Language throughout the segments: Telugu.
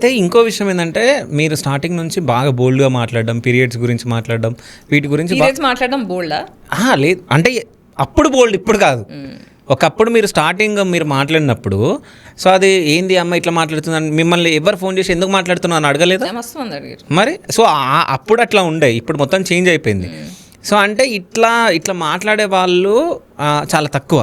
అయితే ఇంకో విషయం ఏంటంటే మీరు స్టార్టింగ్ నుంచి బాగా బోల్డ్గా మాట్లాడడం, పీరియడ్స్ గురించి మాట్లాడడం, వీటి గురించి పీరియడ్స్ మాట్లాడడం బోల్డా? లేదు అంటే అప్పుడు బోల్డ్, ఇప్పుడు కాదు. ఒకప్పుడు మీరు స్టార్టింగ్ మీరు మాట్లాడినప్పుడు సో అది ఏంది అమ్మ ఇట్లా మాట్లాడుతుందని మిమ్మల్ని ఎవరు ఫోన్ చేసి ఎందుకు మాట్లాడుతున్నాను అడగలేదా? మరి సో అప్పుడు అట్లా ఉండే, ఇప్పుడు మొత్తం చేంజ్ అయిపోయింది. సో అంటే ఇట్లా మాట్లాడే వాళ్ళు చాలా తక్కువ.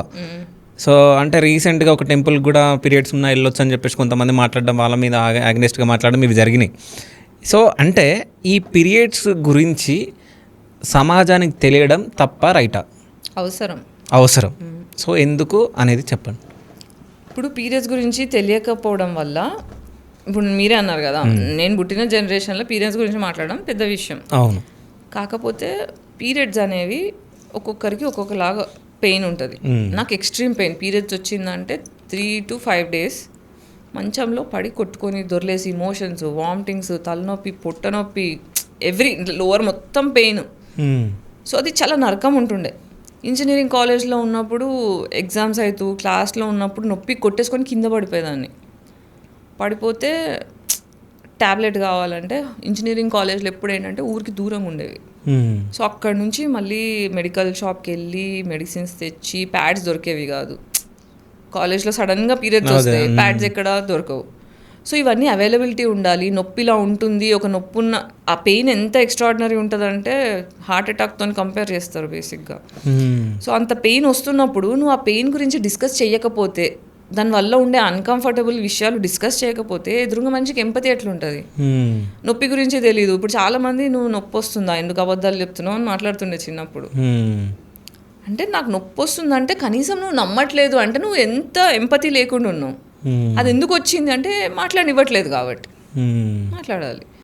సో అంటే రీసెంట్గా ఒక టెంపుల్కి కూడా పీరియడ్స్ ఉన్న వెళ్ళొచ్చు అని చెప్పేసి కొంతమంది మాట్లాడడం, వాళ్ళ మీద అగ్నెస్ట్గా మాట్లాడడం ఇవి జరిగినాయి. సో అంటే ఈ పీరియడ్స్ గురించి సమాజానికి తెలియడం తప్ప రైటా? అవసరం. సో ఎందుకు అనేది చెప్పండి. ఇప్పుడు పీరియడ్స్ గురించి తెలియకపోవడం వల్ల, ఇప్పుడు మీరే అన్నారు కదా, నేను పుట్టిన జనరేషన్లో పీరియడ్స్ గురించి మాట్లాడడం పెద్ద విషయం. అవును. కాకపోతే పీరియడ్స్ అనేవి ఒక్కొక్కరికి ఒక్కొక్కలాగా పెయిన్ ఉంటుంది. నాకు ఎక్స్ట్రీమ్ పెయిన్ పీరియడ్స్ వచ్చిందంటే 3 to 5 days మంచంలో పడి కొట్టుకొని దొర్లేసి ఇమోషన్స్, వామిటింగ్స్, తలనొప్పి, పొట్టనొప్పి, ఎవ్రీ లోవర్ మొత్తం పెయిన్. సో అది చాలా నరకం ఉంటుండే. ఇంజనీరింగ్ కాలేజ్లో ఉన్నప్పుడు ఎగ్జామ్స్ అవుతూ క్లాస్లో ఉన్నప్పుడు నొప్పి కొట్టేసుకొని కింద పడిపోయేదాన్ని. పడిపోతే ట్యాబ్లెట్ కావాలంటే ఇంజనీరింగ్ కాలేజ్లో ఎప్పుడు ఏంటంటే ఊరికి దూరంగా ఉండేవి. సో అక్కడ నుంచి మళ్ళీ మెడికల్ షాప్కి వెళ్ళి మెడిసిన్స్ తెచ్చి, ప్యాడ్స్ దొరికేవి కాదు కాలేజ్లో. సడన్గా పీరియడ్స్ వస్తాయి, ప్యాడ్స్ ఎక్కడ దొరకవు. సో ఇవన్నీ అవైలబిలిటీ ఉండాలి. నొప్పిలా ఉంటుంది, ఒక నొప్పి ఉన్న ఆ పెయిన్ ఎంత ఎక్స్ట్రాడినరీ ఉంటుందంటే హార్ట్ అటాక్తో కంపేర్ చేస్తారు బేసిక్గా. సో అంత పెయిన్ వస్తున్నప్పుడు నువ్వు ఆ పెయిన్ గురించి డిస్కస్ చేయకపోతే, దానివల్ల ఉండే అన్కంఫర్టబుల్ విషయాలు డిస్కస్ చేయకపోతే ఎదురుగా మనిషికి ఎంపతి ఎట్లుంటుంది? నొప్పి గురించి తెలియదు. ఇప్పుడు చాలామంది నువ్వు నొప్పి వస్తుందా, ఎందుకు అబద్ధాలు చెప్తున్నావు అని మాట్లాడుతుండే చిన్నప్పుడు. అంటే నాకు నొప్పి వస్తుందంటే కనీసం నువ్వు నమ్మట్లేదు అంటే నువ్వు ఎంత ఎంపతి లేకుండా ఉన్నావు. అది ఎందుకు వచ్చింది అంటే మాట్లాడనివ్వట్లేదు కాబట్టి. మాట్లాడాలి.